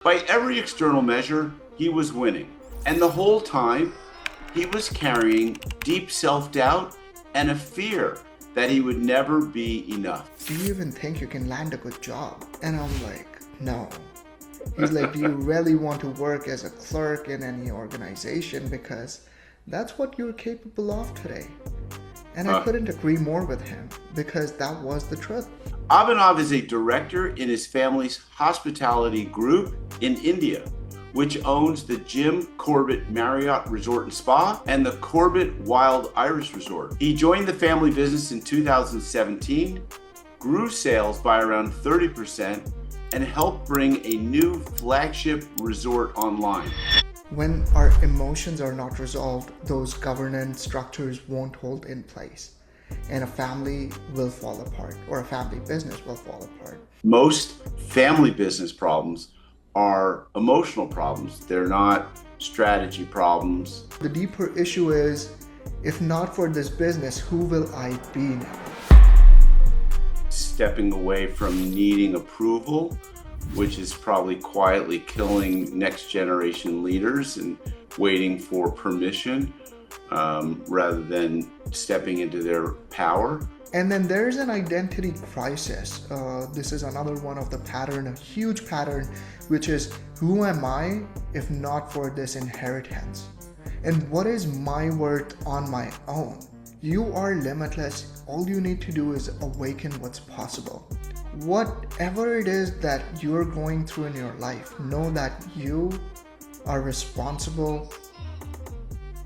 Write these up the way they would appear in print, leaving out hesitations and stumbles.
By every external measure, he was winning. And the whole time, he was carrying deep self-doubt and a fear that he would never be enough. Do you even think you can land a good job? And I'm like, no. He's like, do you really want to work as a clerk in any organization? Because that's what you're capable of today. And I couldn't agree more with him because that was the truth. Abhinav is a director in his family's hospitality group in India, which owns the Corbett Marriott Resort and Spa and the Corbett Wild Irish Resort. He joined the family business in 2017, grew sales by around 30%, and helped bring a new flagship resort online. When our emotions are not resolved, those governance structures won't hold in place, and a family will fall apart, or a family business will fall apart. Most family business problems are emotional problems. They're not strategy problems. The deeper issue is, if not for this business, who will I be now? Stepping away from needing approval, which is probably quietly killing next generation leaders, and waiting for permission rather than stepping into their power. And then there's an identity crisis. This is another one of the pattern, a huge pattern, which is, who am I if not for this inheritance? And what is my worth on my own? You are limitless. All you need to do is awaken what's possible. Whatever it is that you're going through in your life, know that you are responsible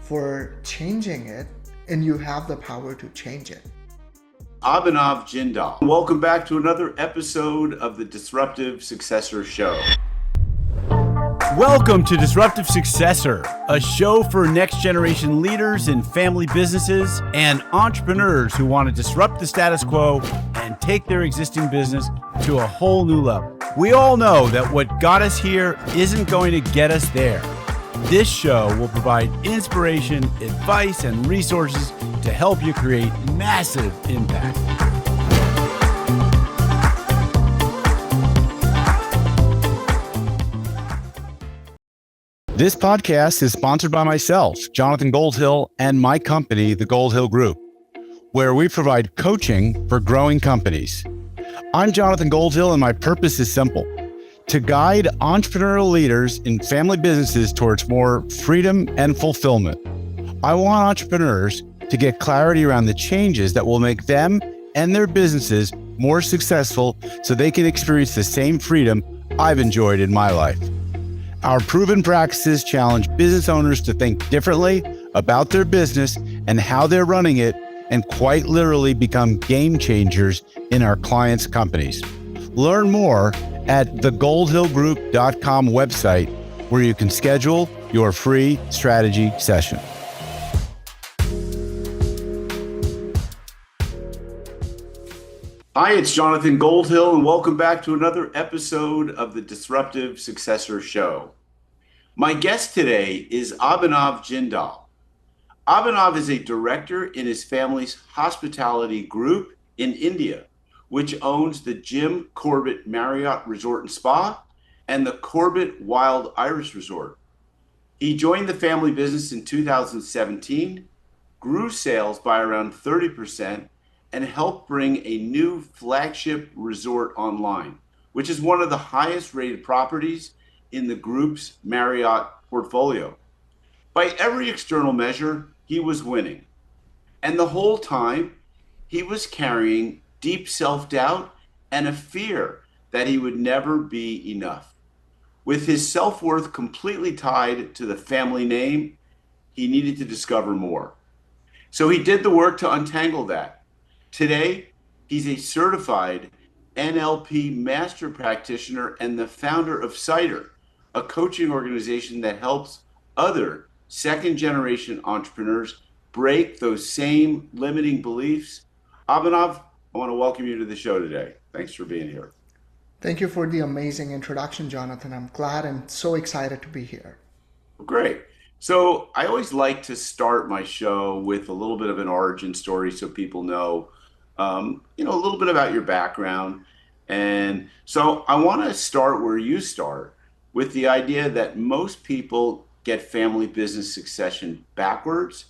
for changing it, and you have the power to change it. Abhinav Jindal. Welcome back to another episode of the Disruptive Successor Show. Welcome to Disruptive Successor, a show for next generation leaders in family businesses and entrepreneurs who want to disrupt the status quo and take their existing business to a whole new level. We all know that what got us here isn't going to get us there. This show will provide inspiration, advice, and resources to help you create massive impact. This podcast is sponsored by myself, Jonathan Goldhill, and my company, the Goldhill Group, where we provide coaching for growing companies. I'm Jonathan Goldhill, and my purpose is simple: to guide entrepreneurial leaders in family businesses towards more freedom and fulfillment. I want entrepreneurs to get clarity around the changes that will make them and their businesses more successful so they can experience the same freedom I've enjoyed in my life. Our proven practices challenge business owners to think differently about their business and how they're running it, and quite literally become game changers in our clients' companies. Learn more at thegoldhillgroup.com website, where you can schedule your free strategy session. Hi, it's Jonathan Goldhill, and welcome back to another episode of the Disruptive Successor Show. My guest today is Abhinav Jindal. Abhinav is a director in his family's hospitality group in India, which owns the Corbett Marriott Resort and Spa and the Corbett Wild Irish Resort. He joined the family business in 2017, grew sales by around 30%, and helped bring a new flagship resort online, which is one of the highest rated properties in the group's Marriott portfolio. By every external measure, he was winning. And the whole time, he was carrying deep self-doubt and a fear that he would never be enough. With his self-worth completely tied to the family name, he needed to discover more. So he did the work to untangle that. Today, he's a certified NLP master practitioner and the founder of Cydir, a coaching organization that helps other second-generation entrepreneurs break those same limiting beliefs. Abhinav, I want to welcome you to the show today. Thanks for being here. Thank you for the amazing introduction, Jonathan. I'm glad and so excited to be here. Great. So I always like to start my show with a little bit of an origin story so people know a little bit about your background. And so I want to start where you start. with the idea that most people get family business succession backwards.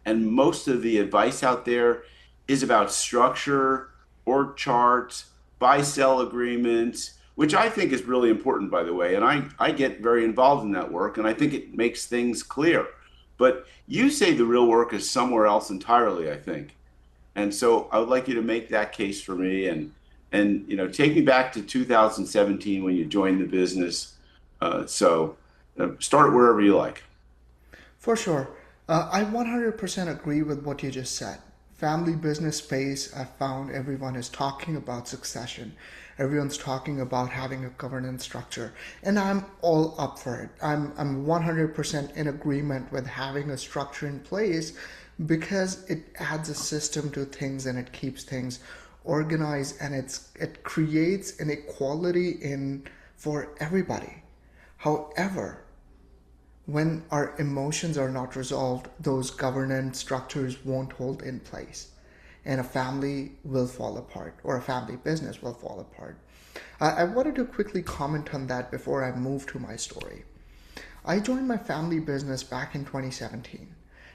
And most of the advice out there is about structure, org charts, buy sell agreements, which I think is really important, by the way. And I get very involved in that work, and I think it makes things clear. But you say the real work is somewhere else entirely, I think. And so I would like you to make that case for me and take me back to 2017 when you joined the business. Start wherever you like. For sure. I 100% agree with what you just said. Family business space, I found everyone is talking about succession. Everyone's talking about having a governance structure. And I'm all up for it. I'm 100% in agreement with having a structure in place because it adds a system to things and it keeps things organized and it creates an equality in for everybody. However, when our emotions are not resolved, those governance structures won't hold in place. And a family will fall apart, or a family business will fall apart. I wanted to quickly comment on that before I move to my story. I joined my family business back in 2017.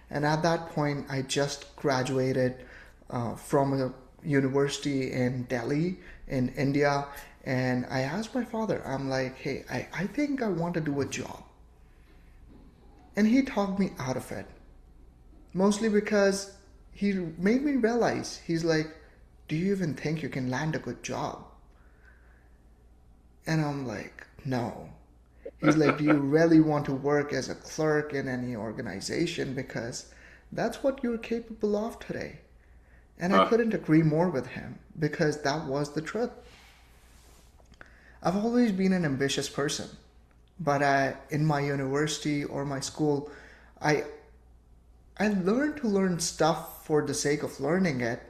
And at that point, I just graduated from a university in Delhi, in India. And I asked my father, I'm like, hey, I think I want to do a job. And he talked me out of it. Mostly because he made me realize, he's like, do you even think you can land a good job? And I'm like, no. He's like, do you really want to work as a clerk in any organization? Because that's what you're capable of today. And I Uh, couldn't agree more with him because that was the truth. I've always been an ambitious person, but in my university or my school, I I learned to learn stuff for the sake of learning it,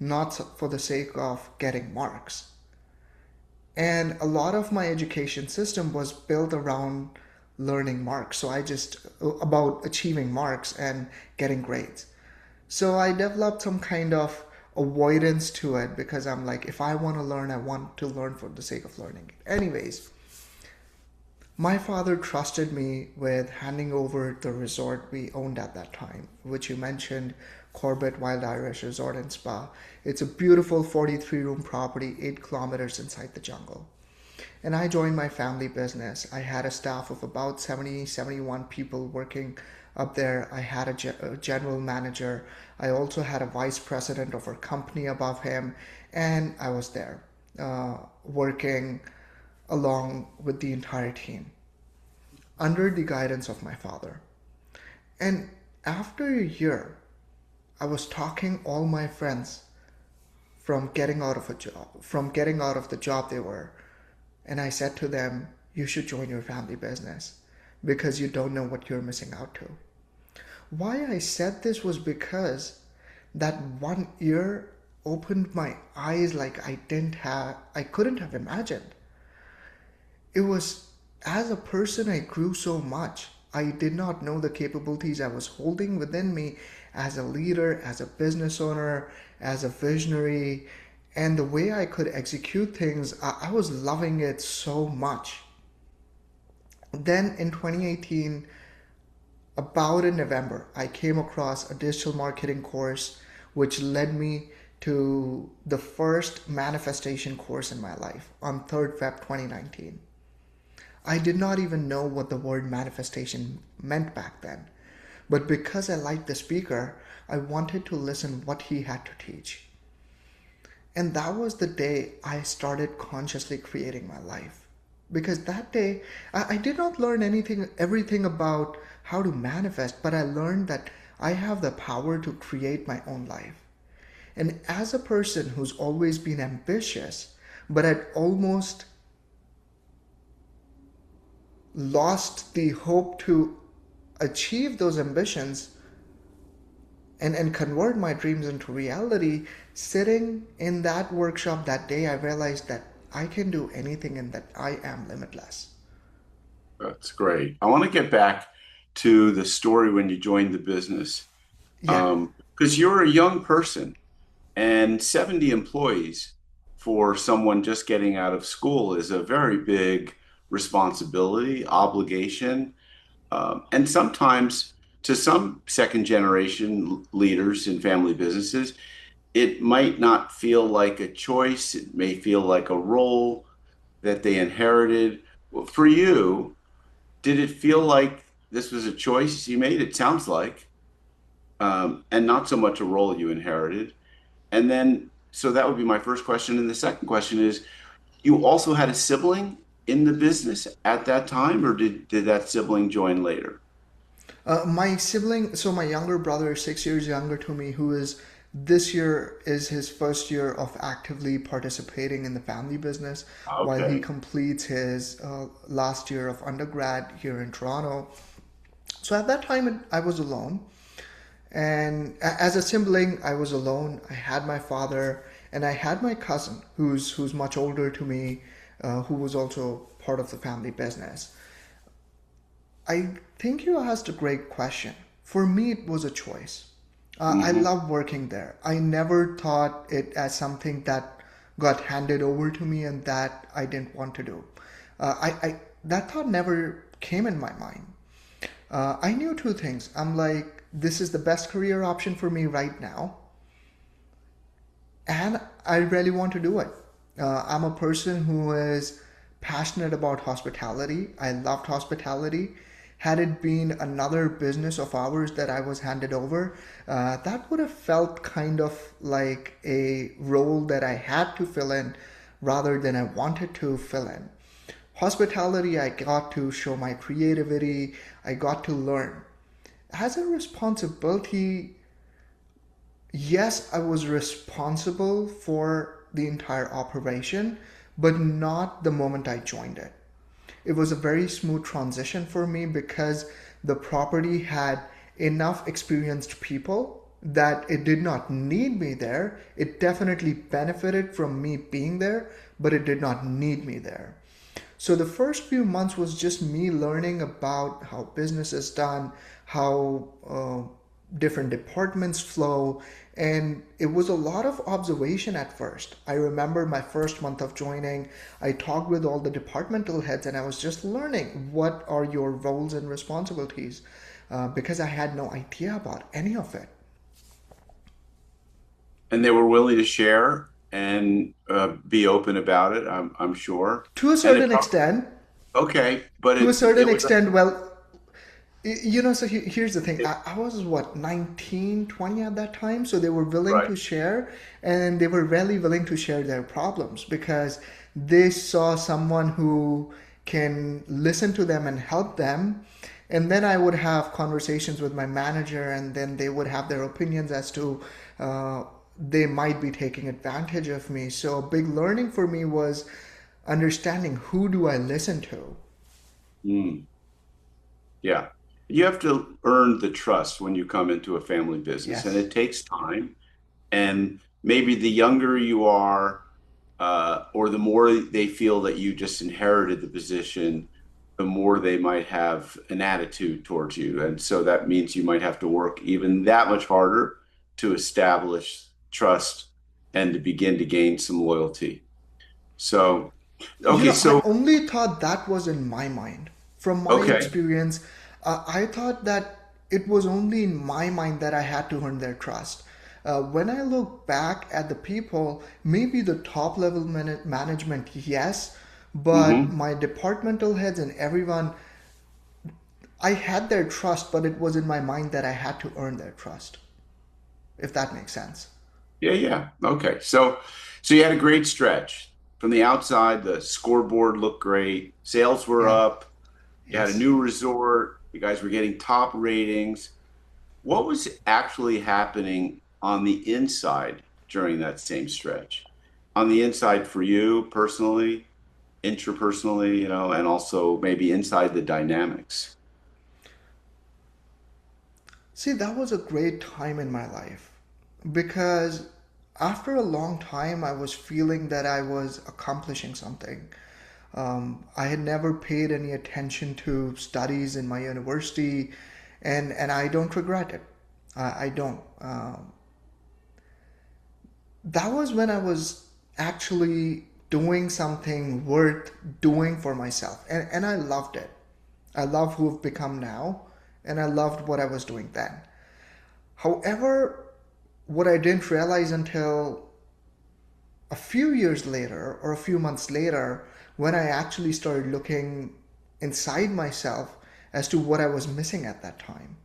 not for the sake of getting marks. And a lot of my education system was built around learning marks. So I just, about achieving marks and getting grades. So I developed some kind of avoidance to it because I'm like, if I want to learn, I want to learn for the sake of learning. Anyways, my father trusted me with handing over the resort we owned at that time, which you mentioned, Corbett Wild Irish Resort and Spa. It's a beautiful 43-room property, 8 kilometers inside the jungle. And I joined my family business. I had a staff of about 70, 71 people working up there. I had a general manager. I also had a vice president of our company above him. And I was there working along with the entire team under the guidance of my father. And after a year, I was talking all my friends from getting out of the job they were. And I said to them, you should join your family business because you don't know what you're missing out to. Why I said this was because that 1 year opened my eyes like I couldn't have imagined. It was, as a person, I grew so much. I did not know the capabilities I was holding within me as a leader, as a business owner, as a visionary, and the way I could execute things. I was loving it so much. Then in 2018, about in November, I came across a digital marketing course which led me to the first manifestation course in my life on 3rd Feb 2019. I did not even know what the word manifestation meant back then. But because I liked the speaker, I wanted to listen what he had to teach. And that was the day I started consciously creating my life. Because that day, I did not learn everything about how to manifest, but I learned that I have the power to create my own life. And as a person who's always been ambitious, but had almost lost the hope to achieve those ambitions and convert my dreams into reality, sitting in that workshop that day, I realized that I can do anything and that I am limitless. that's great. I want to get back to the story when you joined the business, Yeah, because you're a young person and 70 employees for someone just getting out of school is a very big responsibility, obligation, and sometimes to some second generation leaders in family businesses, it might not feel like a choice. It may feel like a role that they inherited. Well, for you, did it feel like this was a choice you made? It sounds like, and not so much a role you inherited. And then, so that would be my first question. And the second question is, you also had a sibling in the business at that time, or did that sibling join later? My sibling, so my younger brother, 6 years younger to me, who is this year is his first year of actively participating in the family business while he Okay. completes his last year of undergrad here in Toronto. So at that time, I was alone. And as a sibling, I was alone. I had my father and I had my cousin, who's much older to me, who was also part of the family business. I think you asked a great question. For me, it was a choice. I Hmm. love working there. I never thought it as something that got handed over to me and that I didn't want to do. That thought never came in my mind. I knew two things. I'm like, this is the best career option for me right now, and I really want to do it. I'm a person who is passionate about hospitality. I loved hospitality. Had it been another business of ours that I was handed over, that would have felt kind of like a role that I had to fill in rather than I wanted to fill in. Hospitality, I got to show my creativity, I got to learn. As a responsibility, yes, I was responsible for the entire operation, but not the moment I joined it. It was a very smooth transition for me because the property had enough experienced people that it did not need me there. It definitely benefited from me being there, but it did not need me there. So the first few months was just me learning about how business is done, how different departments flow, and it was a lot of observation at first. I remember my first month of joining, I talked with all the departmental heads and I was just learning what are your roles and responsibilities because I had no idea about any of it. And they were willing to share and be open about it, I'm sure. To a And it certain probably, extent, okay, but to a it certain was, extent, well, so here's the thing. it, I was what, 19, 20 at that time, so they were willing right. to share, and they were really willing to share their problems because they saw someone who can listen to them and help them. And then I would have conversations with my manager, and then they would have their opinions as to they might be taking advantage of me. So a big learning for me was understanding who do I listen to. Mm, yeah. You have to earn the trust when you come into a family business, and Yes. it takes time. And maybe the younger you are, or the more they feel that you just inherited the position, the more they might have an attitude towards you. And so that means you might have to work even that much harder to establish trust and to begin to gain some loyalty. So, okay, I so, only thought that was in my mind. From my okay, experience, I thought that it was only in my mind that I had to earn their trust. When I look back at the people, maybe the top level management, yes, but hmm, my departmental heads and everyone, I had their trust, but it was in my mind that I had to earn their trust, if that makes sense. yeah, yeah, okay. So you had a great stretch. From the outside, the scoreboard looked great. Sales were Yeah, up. You had a yes. new resort. You guys were getting top ratings. What was actually happening on the inside during that same stretch? On the inside for you personally, intrapersonally, and also maybe inside the dynamics. See, that was a great time in my life because after a long time, I was feeling that I was accomplishing something. I had never paid any attention to studies in my university, and I don't regret it. I don't. That was when I was actually doing something worth doing for myself. And I loved it. I love who I've become now, and I loved what I was doing then. However, what I didn't realize until a few years later or a few months later, when I actually started looking inside myself as to what I was missing at that time.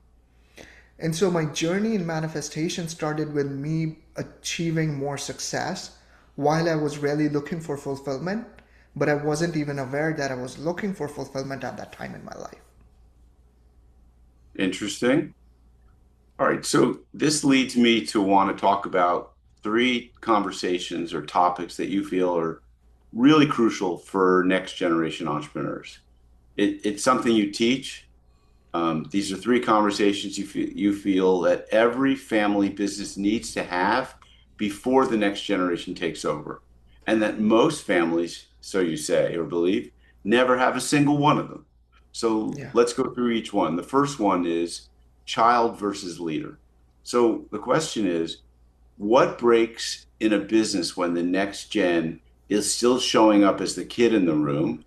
And so my journey in manifestation started with me achieving more success while I was really looking for fulfillment, but I wasn't even aware that I was looking for fulfillment at that time in my life. Interesting. All right. So this leads me to want to talk about three conversations or topics that you feel are really crucial for next generation entrepreneurs. It's something you teach. These are three conversations you feel that every family business needs to have before the next generation takes over, and that most families, so you say or believe, never have a single one of them. So Yeah. let's go through each one. The first one is child versus leader. So the question is, what breaks in a business when the next gen is still showing up as the kid in the room?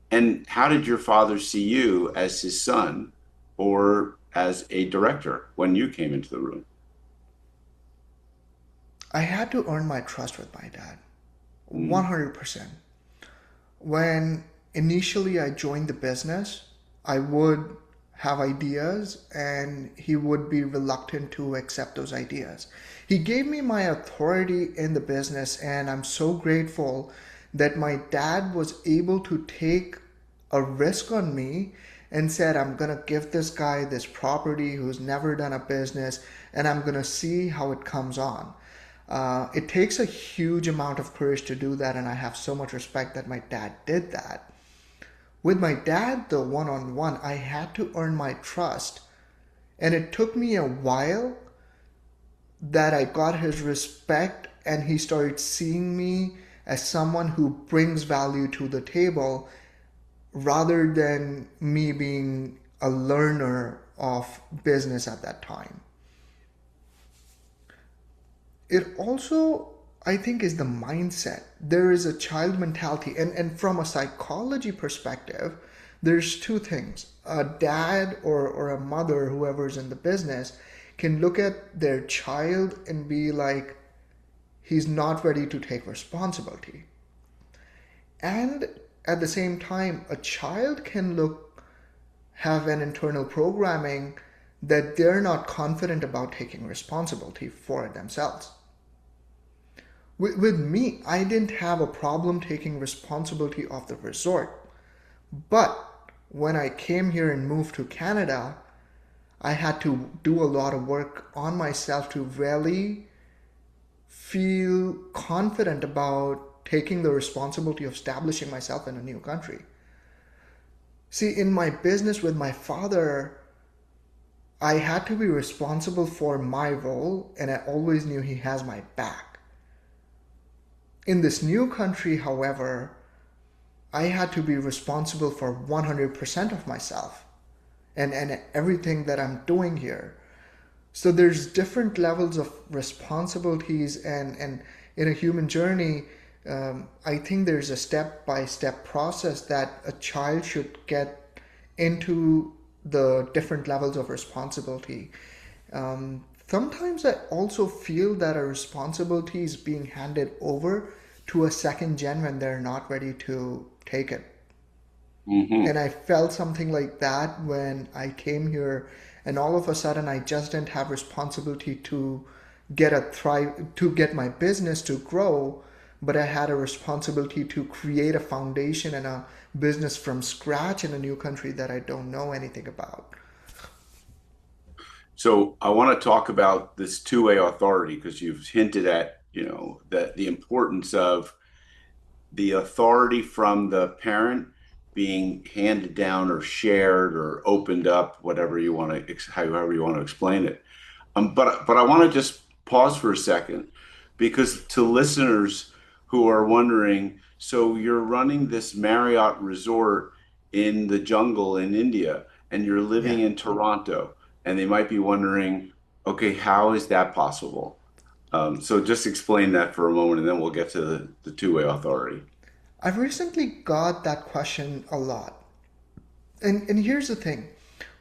And how did your father see you as his son or as a director when you came into the room? I had to earn my trust with my dad. Mm, 100%. When initially I joined the business, I would have ideas and he would be reluctant to accept those ideas. He gave me my authority in the business, and I'm so grateful that my dad was able to take a risk on me and said, I'm going to give this guy this property who's never done a business, and I'm going to see how it comes on. It takes a huge amount of courage to do that, and I have so much respect that my dad did that. With my dad, though, one on one, I had to earn my trust, and it took me a while that I got his respect and he started seeing me as someone who brings value to the table rather than me being a learner of business at that time. It also, I think, is the mindset. There is a child mentality, and from a psychology perspective, there's two things. A dad or a mother, whoever's in the business, can look at their child and be like, he's not ready to take responsibility. And at the same time, a child can have an internal programming that they're not confident about taking responsibility for it themselves. With me, I didn't have a problem taking responsibility of the resort. But when I came here and moved to Canada, I had to do a lot of work on myself to really feel confident about taking the responsibility of establishing myself in a new country. See, in my business with my father, I had to be responsible for my role, and I always knew he has my back. In this new country, however, I had to be responsible for 100% of myself and everything that I'm doing here. So there's different levels of responsibilities, and in a human journey, I think there's a step-by-step process that a child should get into the different levels of responsibility. Sometimes I also feel that a responsibility is being handed over to a second gen when they're not ready to take it. hmm And I felt something like that when I came here, and all of a sudden I just didn't have responsibility to get my business to grow, but I had a responsibility to create a foundation and a business from scratch in a new country that I don't know anything about. So I want to talk about this two-way authority because you've hinted at, that the importance of the authority from the parent being handed down or shared or opened up, whatever you want to, however you want to explain it. But I want to just pause for a second because to listeners who are wondering, so you're running this Marriott resort in the jungle in India and you're living Yeah. in Toronto, and they might be wondering, okay, how is that possible? So just explain that for a moment, and then we'll get to the two-way authority. I've recently got that question a lot. And here's the thing.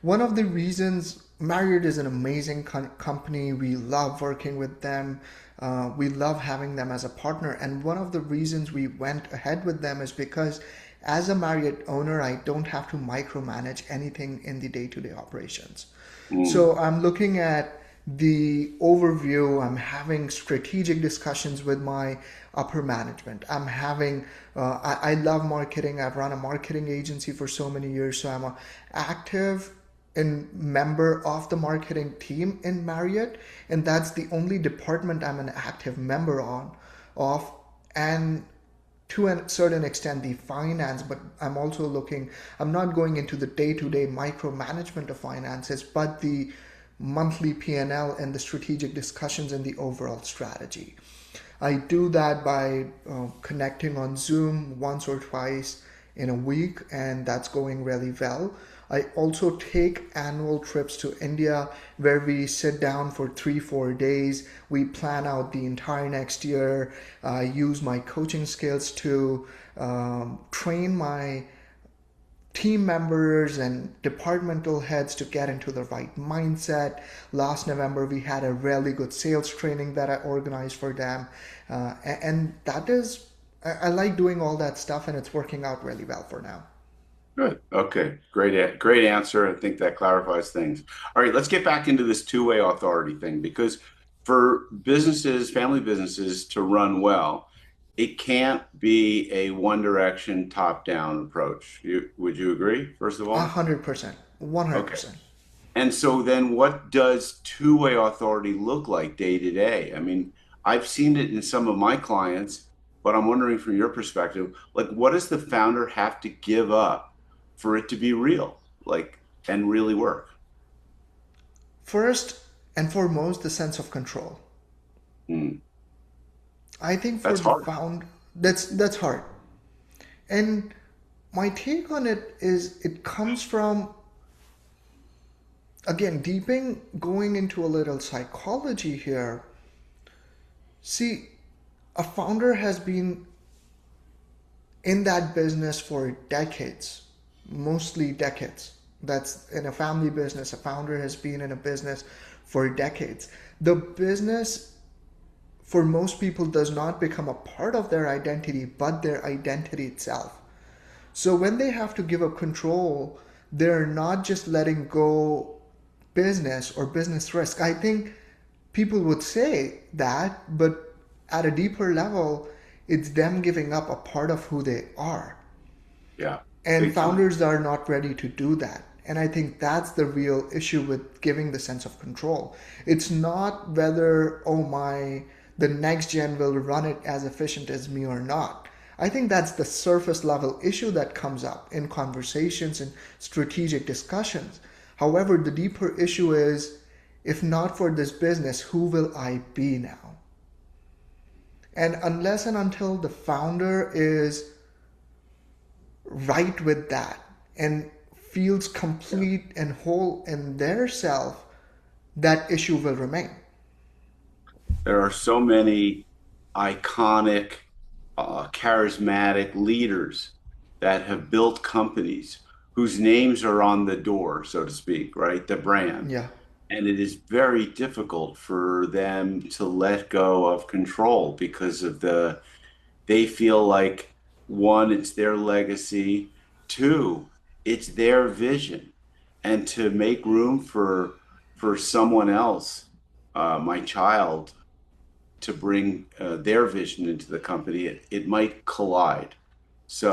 One of the reasons Marriott is an amazing company, we love working with them. We love having them as a partner. And one of the reasons we went ahead with them is because as a Marriott owner, I don't have to micromanage anything in the day-to-day operations. Mm, So I'm looking at the overview. I'm having strategic discussions with my upper management. I love marketing. I've run a marketing agency for so many years. So I'm a active and member of the marketing team in Marriott. And that's the only department I'm an active member of. And to a certain extent the finance, but I'm not going into the day-to-day micromanagement of finances, but the monthly P&L and L and the strategic discussions and the overall strategy. I do that by connecting on Zoom once or twice in a week, and that's going really well. I also take annual trips to India where we sit down for 3-4 days. We plan out the entire next year. I use my coaching skills to train my team members and departmental heads to get into the right mindset. Last November, we had a really good sales training that I organized for them. And that is, I like doing all that stuff, and it's working out really well for now. good. Okay. Great answer. I think that clarifies things. All right, let's get back into this two-way authority thing because for businesses, family businesses to run well, it can't be a one direction top-down approach. Would you agree, first of all? 100%. Okay. 100%. And so then what does two-way authority look like day to day? I mean, I've seen it in some of my clients, but I'm wondering from your perspective, like what does the founder have to give up for it to be real, like and really work? First and foremost, the sense of control. Hmm. I think for That's the hard. found that's hard. And my take on it is it comes from, again, deeping going into a little psychology here. See, a founder has been in that business for decades, mostly decades. That's in a family business. A founder has been in a business for decades. The business, for most people, does not become a part of their identity, but their identity itself. So when they have to give up control, they're not just letting go business or business risk. I think people would say that, but at a deeper level, it's them giving up a part of who they are. Yeah, And big time. founders are not ready to do that. And I think that's the real issue with giving the sense of control. It's not whether, oh my, the next gen will run it as efficient as me or not. I think that's the surface level issue that comes up in conversations and strategic discussions. However, the deeper issue is if not for this business, who will I be now? And unless and until the founder is right with that and feels Yeah. complete and whole in their self, that issue will remain. There are so many iconic, charismatic leaders that have built companies whose names are on the door, so to speak, right? The brand. Yeah, And it is very difficult for them to let go of control because of they feel like one, it's their legacy, two, it's their vision. And to make room for someone else, my child, to bring their vision into the company, it might collide.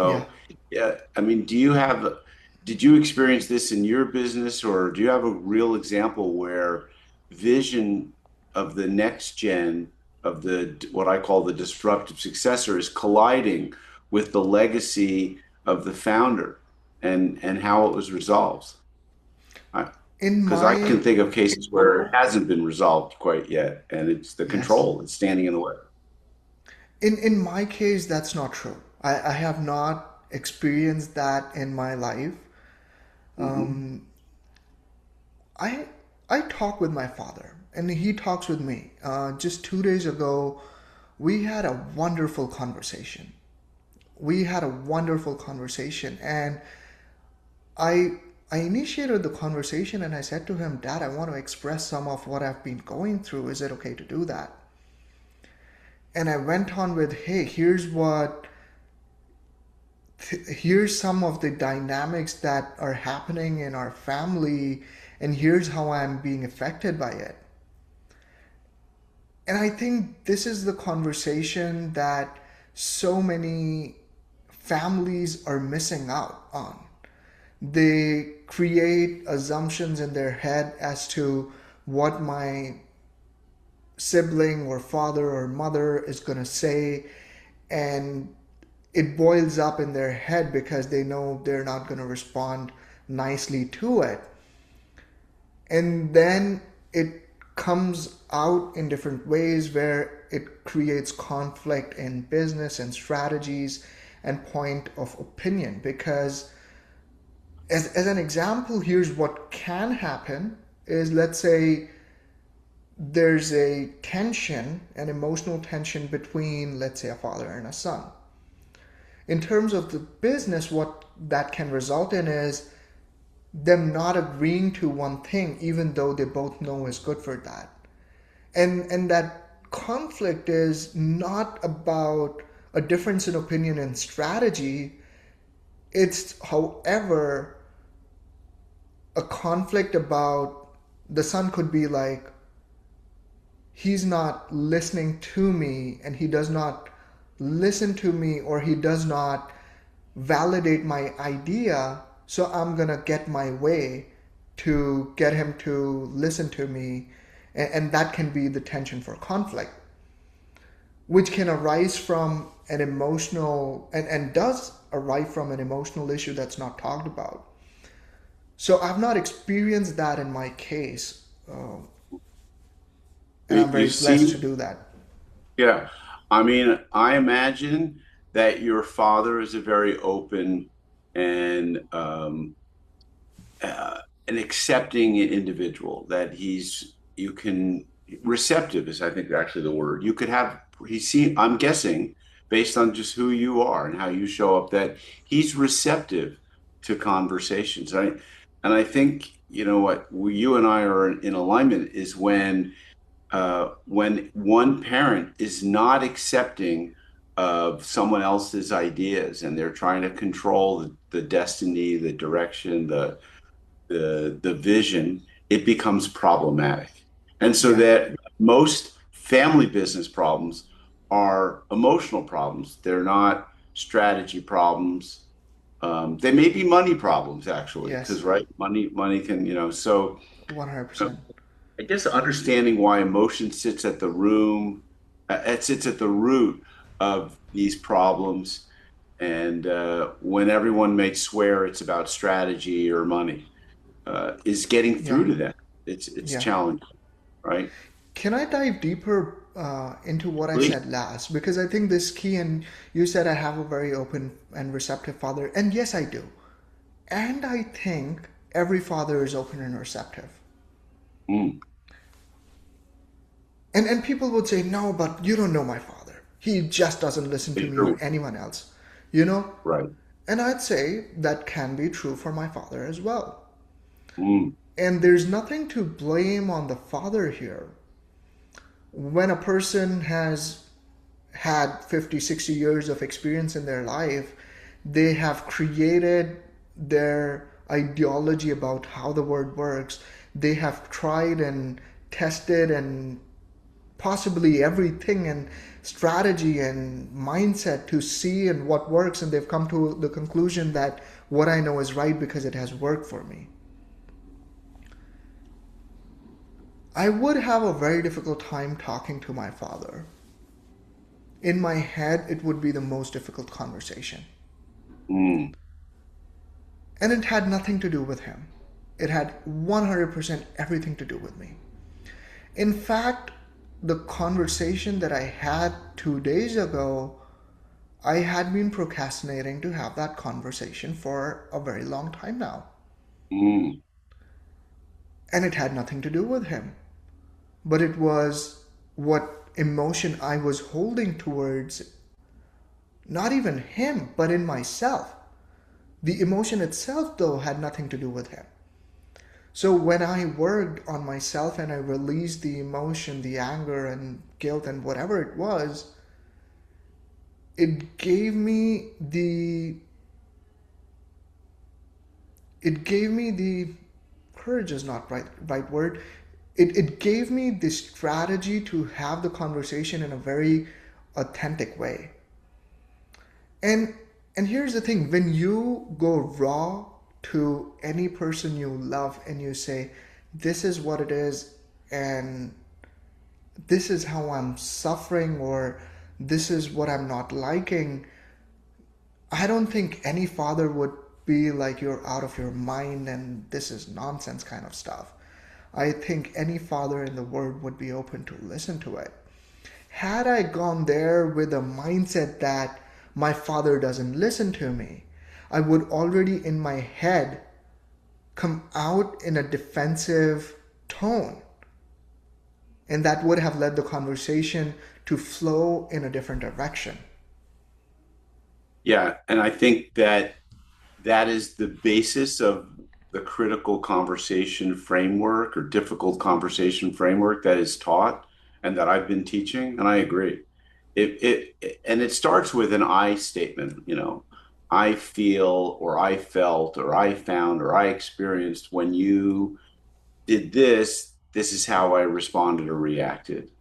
yeah. So, yeah, I mean, did you experience this in your business, or do you have a real example where vision of the next gen of the what I call the disruptive successor is colliding with the legacy of the founder and how it was resolved? In Because I my, can think of cases where it hasn't been resolved quite yet, and it's the yes. control, it's standing in the way. In my case, that's not true. I have not experienced that in my life. Hmm. I I talk with my father. and he talks with me. Just 2 days ago, we had a wonderful conversation. We had a wonderful conversation, and I I initiated the conversation and I said to him, Dad, I want to express some of what I've been going through. Is it okay to do that? And I went on with, hey, here's some of the dynamics that are happening in our family, and here's how I'm being affected by it. And I think this is the conversation that so many families are missing out on. They create assumptions in their head as to what my sibling or father or mother is going to say, and it boils up in their head because they know they're not going to respond nicely to it. And then it comes out in different ways where it creates conflict in business and strategies and point of opinion. Because as an example, here's what can happen is, let's say there's a tension, an emotional tension between, let's say, a father and a son. In terms of the business, what that can result in is them not agreeing to one thing, even though they both know is good for that. And that conflict is not about a difference in opinion and strategy. It's, however, a conflict about, the son could be like, he's not listening to me, and he does not listen to me, or he does not validate my idea, so I'm gonna get my way to get him to listen to me. And that can be the tension for conflict, which can arise from an emotional, and does arise from an emotional issue that's not talked about. So I've not experienced that in my case, and I'm You very blessed to see, do that. yeah. I mean, I imagine that your father is a very open and an accepting individual. That you can receptive is, I think, actually the word. You could have I'm guessing, based on just who you are and how you show up, that he's receptive to conversations. And I think, you know what, you and I are in alignment is when one parent is not accepting of someone else's ideas, and they're trying to control the destiny, the direction, the vision, it becomes problematic. And so Yeah, that most family business problems are emotional problems. They're not strategy problems. They may be money problems, actually, because yes, right, money can, so 100%. I guess understanding why emotion it sits at the root of these problems, and when everyone may swear it's about strategy or money, is getting Yeah, through to that. It's yeah. challenging, right? Can I dive deeper into what I Please. said last? Because I think this key, and you said I have a very open and receptive father, and yes, I do. And I think every father is open and receptive. Mm, And people would say, no, but you don't know my father. He just doesn't listen to me or true. anyone else, you know? Right. And I'd say that can be true for my father as well. Mm, And there's nothing to blame on the father here. When a person has had 50, 60 years of experience in their life, they have created their ideology about how the word works. They have tried and tested and possibly everything, and strategy and mindset to see and what works, and they've come to the conclusion that what I know is right because it has worked for me. I would have a very difficult time talking to my father. In my head, it would be the most difficult conversation. mm, And it had nothing to do with him. It had 100% everything to do with me. In fact, the conversation that I had 2 days ago, I had been procrastinating to have that conversation for a very long time now. mm. And it had nothing to do with him. but it was what emotion I was holding towards not even him, but in myself. The emotion itself, though, had nothing to do with him. So when I worked on myself and I released the emotion, the anger and guilt and whatever it was, it gave me the courage is not right word. It gave me the strategy to have the conversation in a very authentic way. And and here's the thing, when you go raw to any person you love and you say, this is what it is, and this is how I'm suffering, or this is what I'm not liking, I don't think any father would be like, you're out of your mind and this is nonsense kind of stuff. I think any father in the world would be open to listen to it. Had I gone there with a mindset that my father doesn't listen to me, I would already in my head come out in a defensive tone. And that would have led the conversation to flow in a different direction. Yeah, and I think that that is the basis of the critical conversation framework or difficult conversation framework that is taught and that I've been teaching, and I agree. And it starts with an I statement, I feel or I felt or I found or I experienced when you did this, this is how I responded or reacted.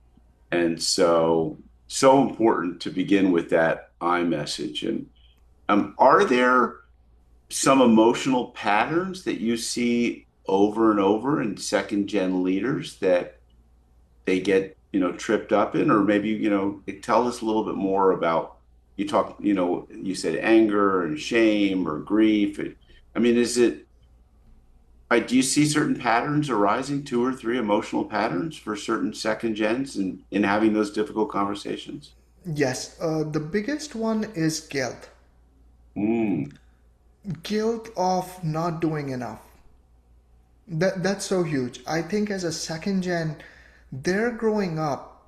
And so important to begin with that I message. And are there some emotional patterns that you see over and over in second gen leaders that they get, tripped up in? Or maybe, tell us a little bit more about, you said anger and shame or grief. I mean, do you see certain patterns arising, two or three emotional patterns for certain second gens in having those difficult conversations? Yes, the biggest one is guilt. Mm, Guilt of not doing enough. That's so huge. I think as a second gen, they're growing up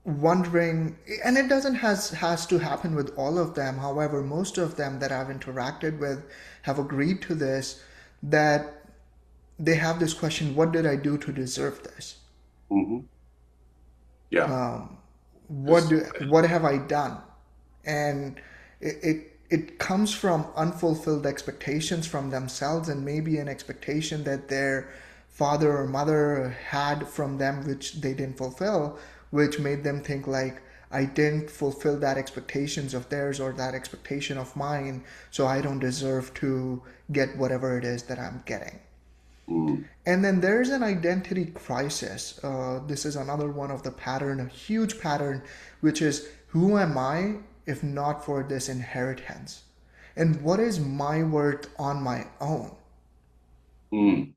wondering, and it doesn't has to happen with all of them. However, most of them that I've interacted with have agreed to this, that they have this question, what did I do to deserve this? hmm Yeah. Um, Just, what have I done? And it comes from unfulfilled expectations from themselves, and maybe an expectation that their father or mother had from them which they didn't fulfill, which made them think like, I didn't fulfill that expectations of theirs or that expectation of mine, so I don't deserve to get whatever it is that I'm getting. mm, And then there's an identity crisis. This is another one of the pattern, a huge pattern, which is, who am I if not for this inheritance? And what is my worth on my own? mm.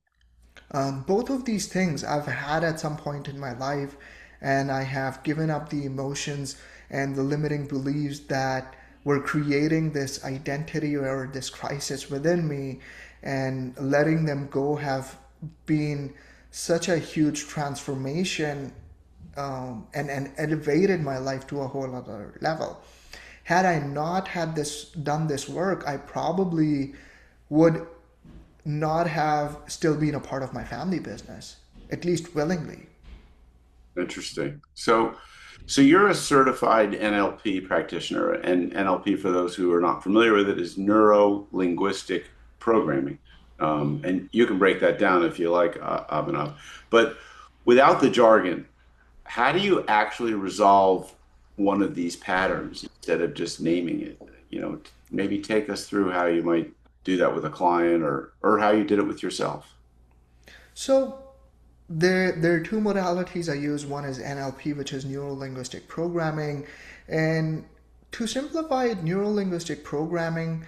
Both of these things I've had at some point in my life, and I have given up the emotions and the limiting beliefs that were creating this identity or this crisis within me, and letting them go have been such a huge transformation, and elevated my life to a whole other level. Had I not had this done this work, I probably would not have still been a part of my family business, at least willingly. Interesting. So you're a certified NLP practitioner, and NLP, for those who are not familiar with it, is neuro linguistic programming. And you can break that down if you like, Abhinav. But without the jargon, how do you actually resolve one of these patterns instead of just naming it? Maybe take us through how you might do that with a client, or how you did it with yourself. So there are two modalities I use. One is NLP, which is neuro linguistic programming. And to simplify it, neuro linguistic programming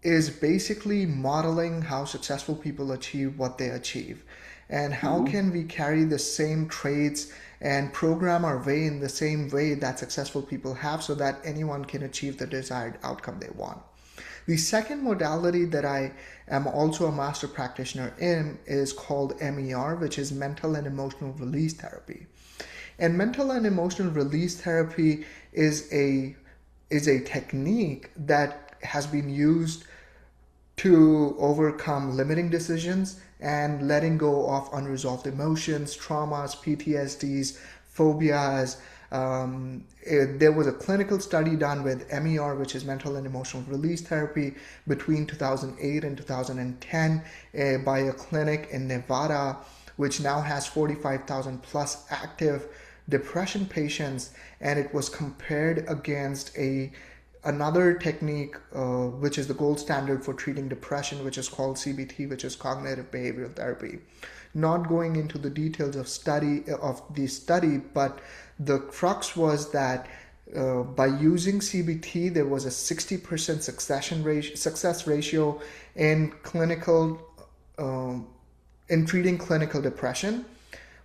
is basically modeling how successful people achieve what they achieve. And how hmm can we carry the same traits and program our way in the same way that successful people have, so that anyone can achieve the desired outcome they want. The second modality that I am also a master practitioner in is called MER, which is mental and emotional release therapy. And mental and emotional release therapy is a technique that has been used to overcome limiting decisions and letting go of unresolved emotions, traumas, PTSDs, phobias. There was a clinical study done with MER, which is mental and emotional release therapy, between 2008 and 2010 by a clinic in Nevada, which now has 45,000 plus active depression patients, and it was compared against another technique, which is the gold standard for treating depression, which is called CBT, which is cognitive behavioral therapy. Not going into the details of the study, but the crux was that by using CBT, there was a 60% success ratio in clinical in treating clinical depression,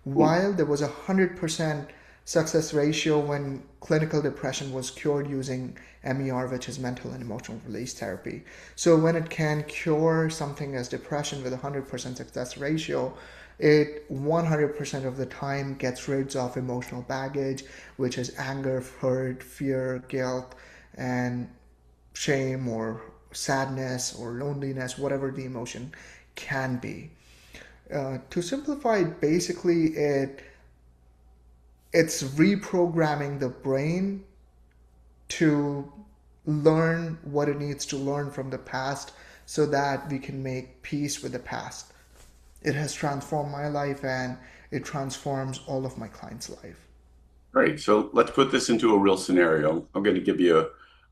while there was a 100% success ratio when clinical depression was cured using MER, which is mental and emotional release therapy. So when it can cure something as depression with a 100% success ratio, it 100% of the time gets rid of emotional baggage, which is anger, hurt, fear, guilt, and shame, or sadness, or loneliness, whatever the emotion can be. To simplify it, basically it's reprogramming the brain to learn what it needs to learn from the past so that we can make peace with the past. It has transformed my life, and it transforms all of my clients' life. Great. So let's put this into a real scenario. I'm going to give you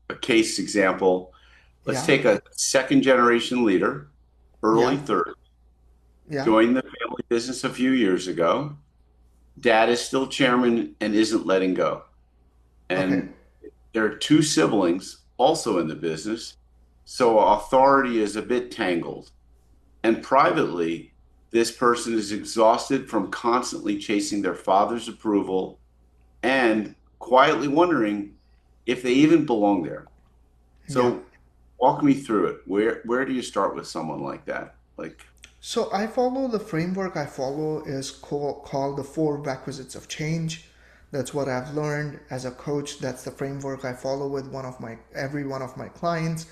a case example. Let's Yeah, take a second generation leader, early yeah, 30s, yeah. joined the family business a few years ago. Dad is still chairman and isn't letting go. Okay, And there are two siblings also in the business, so authority is a bit tangled. And privately, this person is exhausted from constantly chasing their father's approval and quietly wondering if they even belong there. yeah. So walk me through it. Where do you start with someone like that? Like, So I follow the framework I follow is called the four requisites of change. That's what I've learned as a coach. That's the framework I follow with every one of my clients.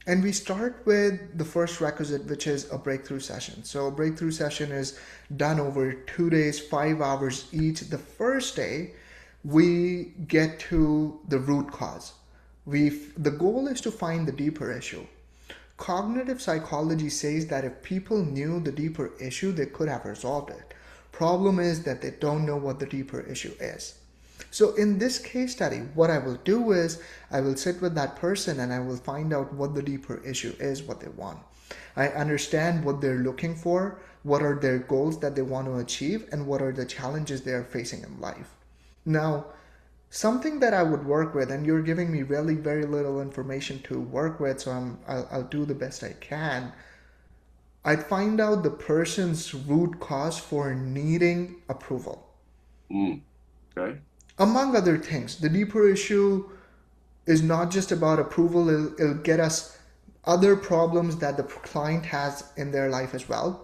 And we start with the first requisite, which is a breakthrough session. So a breakthrough session is done over 2 days, 5 hours each. The first day, we get to the root cause. The goal is to find the deeper issue. Cognitive psychology says that if people knew the deeper issue, they could have resolved it. Problem is that they don't know what the deeper issue is. So in this case study, what I will do is I will sit with that person and I will find out what the deeper issue is, what they want. I understand what they're looking for, what are their goals that they want to achieve, and what are the challenges they are facing in life. Now, something that I would work with, and you're giving me really very little information to work with, so I'll do the best I can. I'd find out the person's root cause for needing approval. mm, okay. Among other things, the deeper issue is not just about approval, it'll get us other problems that the client has in their life as well.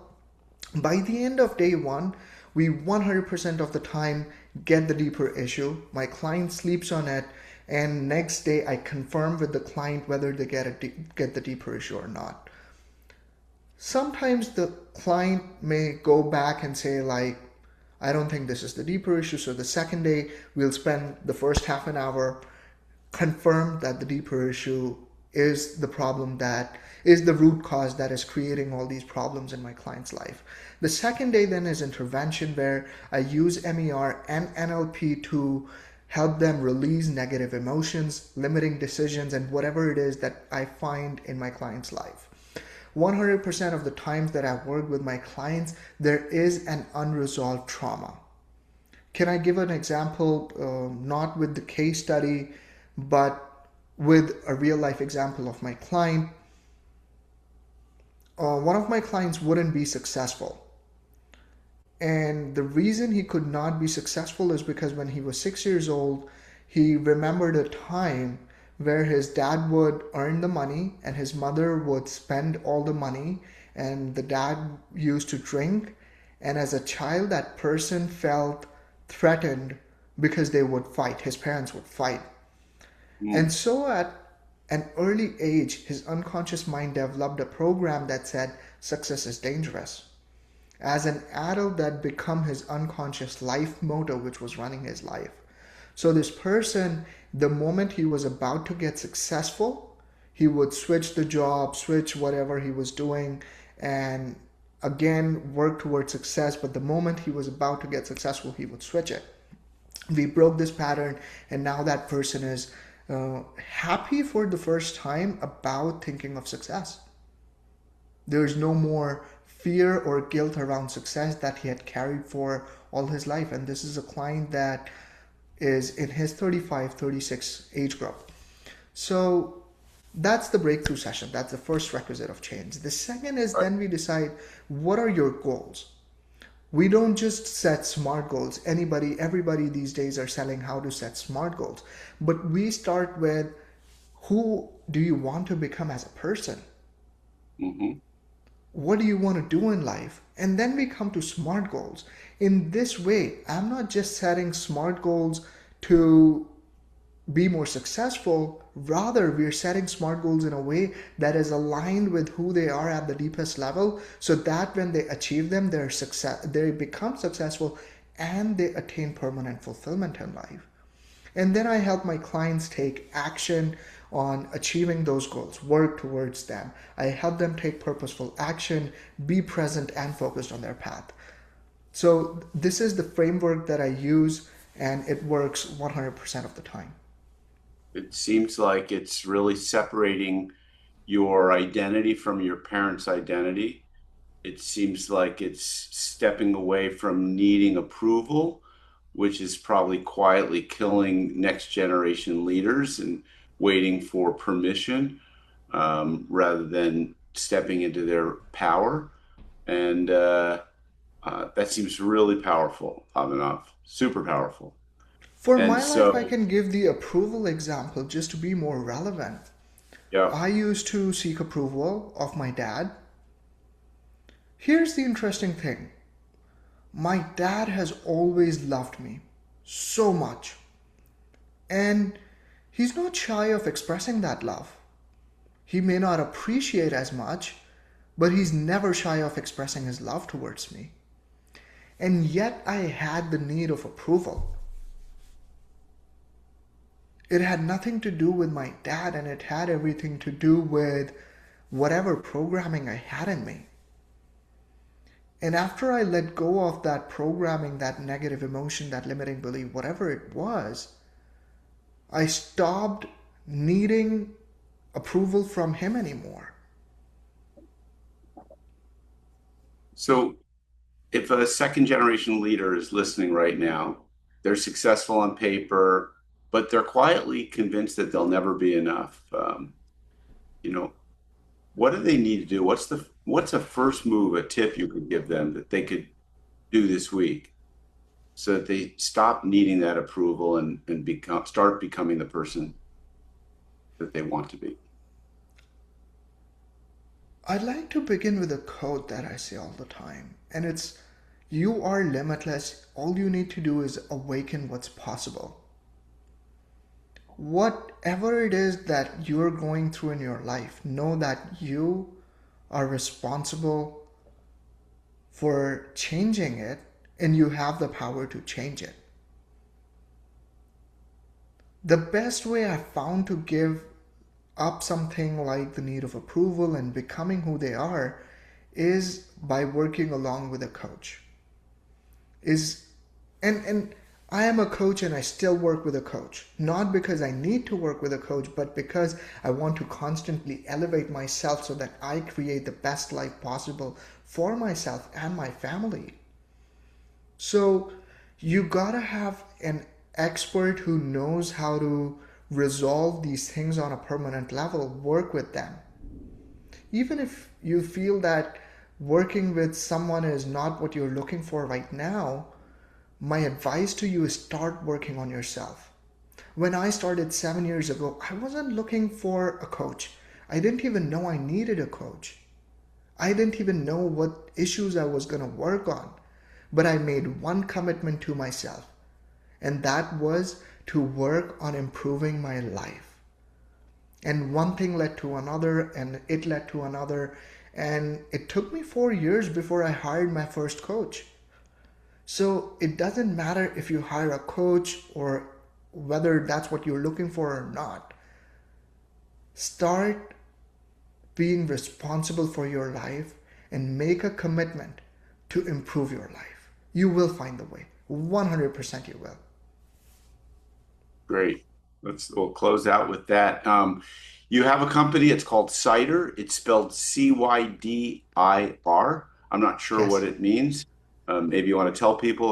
By the end of day one, we 100% of the time get the deeper issue. My client sleeps on it, and next day I confirm with the client whether they get the deeper issue or not. Sometimes the client may go back and say, like, I don't think this is the deeper issue. So the second day, we'll spend the first half an hour confirm that the deeper issue is the problem, that is the root cause that is creating all these problems in my client's life. The second day then is intervention, where I use MER and NLP to help them release negative emotions, limiting decisions, and whatever it is that I find in my client's life. 100% of the times that I've worked with my clients, there is an unresolved trauma. Can I give an example, not with the case study, but with a real life example of my client? One of my clients wouldn't be successful. And the reason he could not be successful is because when he was 6 years old, he remembered a time where his dad would earn the money and his mother would spend all the money, and the dad used to drink. And as a child, that person felt threatened because they would fight, his parents would fight. And Mm. so at an early age, his unconscious mind developed a program that said success is dangerous. As an adult, that become his unconscious life motto, which was running his life. So this person, the moment he was about to get successful, he would switch the job, switch whatever he was doing, and again work towards success. But the moment he was about to get successful, he would switch it. We broke this pattern, and now that person is happy for the first time about thinking of success. There's no more fear or guilt around success that he had carried for all his life. And this is a client that is in his 35, 36 age group. So that's the breakthrough session. That's the first requisite of change. The second is then we decide, what are your goals? We don't just set SMART goals. Everybody these days are selling how to set SMART goals. But we start with, who do you want to become as a person? Hmm. What do you want to do in life? And then we come to SMART goals. In this way, I'm not just setting SMART goals to be more successful. Rather, we're setting SMART goals in a way that is aligned with who they are at the deepest level, so that when they achieve them, they become successful and they attain permanent fulfillment in life. And then I help my clients take action on achieving those goals, work towards them. I help them take purposeful action, be present and focused on their path. So this is the framework that I use, and it works 100% of the time. It seems like it's really separating your identity from your parents' identity. It seems like it's stepping away from needing approval, which is probably quietly killing next generation leaders and waiting for permission, rather than stepping into their power. And that seems really powerful, Abhinav, super powerful. For And my life, I so, can give the approval example just to be more relevant. yeah. I used to seek approval of my dad. Here's the interesting thing. My dad has always loved me so much. And he's not shy of expressing that love. He may not appreciate as much, but he's never shy of expressing his love towards me. And yet I had the need of approval. It had nothing to do with my dad, and it had everything to do with whatever programming I had in me. And after I let go of that programming, that negative emotion, that limiting belief, whatever it was, I stopped needing approval from him anymore. So if a second generation leader is listening right now, they're successful on paper, but they're quietly convinced that they'll never be enough. You know, what do they need to do? What's a first move, a tip you could give them that they could do this week so that they stop needing that approval and start becoming the person that they want to be? I'd like to begin with a quote that I say all the time, and it's, "You are limitless. All you need to do is awaken what's possible." Whatever it is that you're going through in your life, know that you are responsible for changing it, and you have the power to change it. The best way I found to give up something like the need of approval and becoming who they are is by working along with a coach. Is and I am a coach, and I still work with a coach, not because I need to work with a coach, but because I want to constantly elevate myself so that I create the best life possible for myself and my family. So you gotta have an expert who knows how to resolve these things on a permanent level. Work with them. Even if you feel that working with someone is not what you're looking for right now, my advice to you is start working on yourself. When I started 7 years ago, I wasn't looking for a coach. I didn't even know I needed a coach. I didn't even know what issues I was going to work on. But I made one commitment to myself, and that was to work on improving my life. And one thing led to another, and it led to another. And it took me 4 years before I hired my first coach. So it doesn't matter if you hire a coach or whether that's what you're looking for or not. Start being responsible for your life and make a commitment to improve your life. You will find the way. 100% you will. Great. We'll close out with that. You have a company, it's called Cydir. It's spelled Cydir. I'm not sure Yes. what it means. Maybe you want to tell people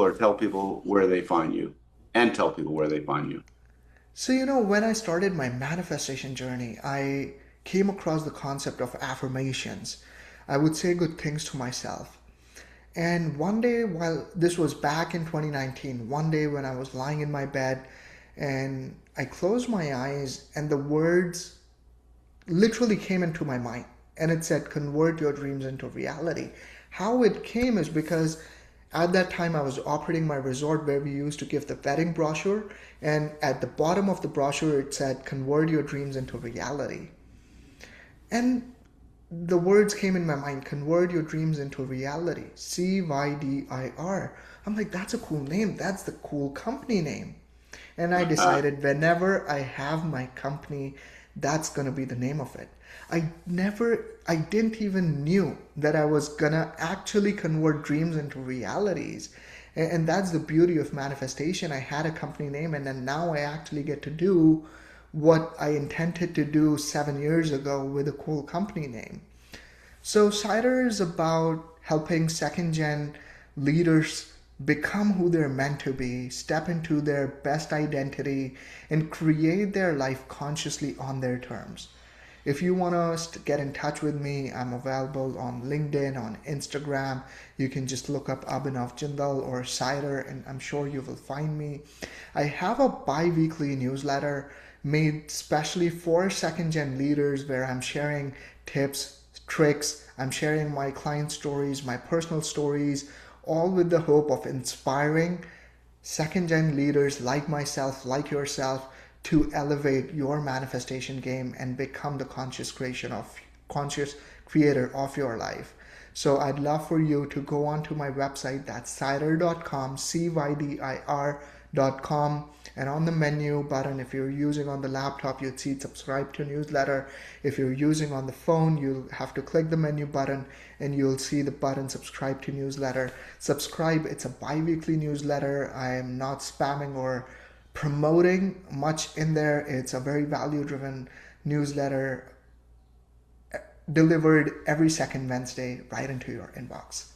where they find you, and tell people where they find you. So, when I started my manifestation journey, I came across the concept of affirmations. I would say good things to myself. And one day, while this was back in 2019, one day when I was lying in my bed and I closed my eyes and the words literally came into my mind, and it said, convert your dreams into reality. How it came is because at that time I was operating my resort where we used to give the wedding brochure, and at the bottom of the brochure it said, convert your dreams into reality. And the words came in my mind, convert your dreams into reality, Cydir. I'm like, that's a cool name, that's the cool company name. And I decided whenever I have my company, that's going to be the name of it. I didn't even knew that I was going to actually convert dreams into realities. And that's the beauty of manifestation. I had a company name, and then now I actually get to do what I intended to do 7 years ago with a cool company name. So Cydir is about helping second-gen leaders become who they're meant to be, step into their best identity, and create their life consciously on their terms. If you want to get in touch with me, I'm available on LinkedIn, on Instagram. You can just look up Abhinav Jindal or Cydir, and I'm sure you will find me. I have a bi-weekly newsletter made specially for second-gen leaders where I'm sharing tips, tricks, I'm sharing my client stories, my personal stories, all with the hope of inspiring second-gen leaders like myself, like yourself, to elevate your manifestation game and become the conscious creator of your life. So I'd love for you to go onto my website, that's cydir.com, cydir.com, and on the menu button, if you're using on the laptop, you'd see subscribe to newsletter. If you're using on the phone, you'll have to click the menu button and you'll see the button subscribe to newsletter. Subscribe, it's a bi-weekly newsletter. I am not spamming or promoting much in there. It's a very value-driven newsletter delivered every second Wednesday right into your inbox.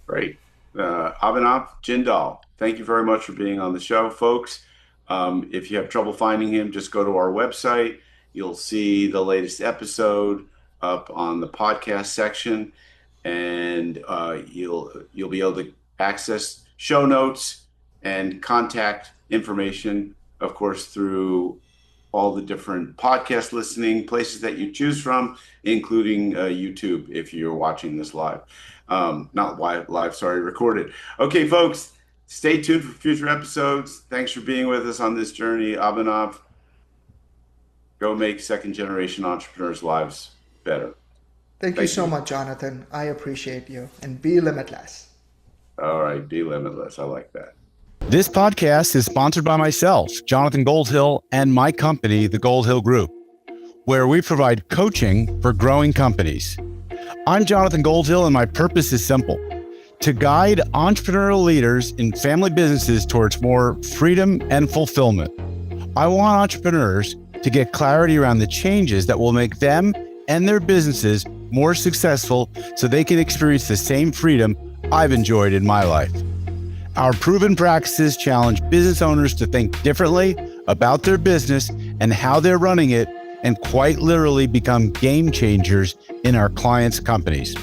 Great. Abhinav Jindal, thank you very much for being on the show, folks. If you have trouble finding him, just go to our website. You'll see the latest episode up on the podcast section, and you'll be able to access show notes and contact information, of course, through all the different podcast listening places that you choose from, including YouTube if you're watching this live. Not live, sorry, recorded. Okay, folks, stay tuned for future episodes. Thanks for being with us on this journey. Abhinav, go make second-generation entrepreneurs' lives better. Thank you so much, Jonathan. I appreciate you. And be limitless. All right, be limitless. I like that. This podcast is sponsored by myself, Jonathan Goldhill, and my company, the Goldhill Group, where we provide coaching for growing companies. I'm Jonathan Goldhill, and my purpose is simple: to guide entrepreneurial leaders in family businesses towards more freedom and fulfillment. I want entrepreneurs to get clarity around the changes that will make them and their businesses more successful so they can experience the same freedom I've enjoyed in my life. Our proven practices challenge business owners to think differently about their business and how they're running it, and quite literally become game changers in our clients' companies.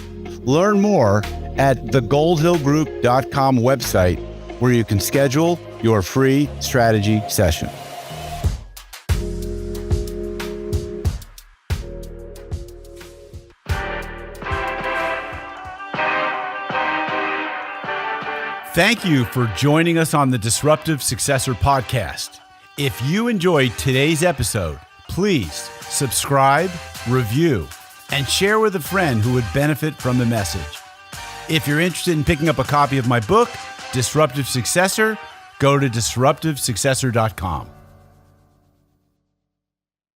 Learn more at thegoldhillgroup.com website, where you can schedule your free strategy session. Thank you for joining us on the Disruptive Successor podcast. If you enjoyed today's episode, please subscribe, review, and share with a friend who would benefit from the message. If you're interested in picking up a copy of my book, Disruptive Successor, go to disruptivesuccessor.com.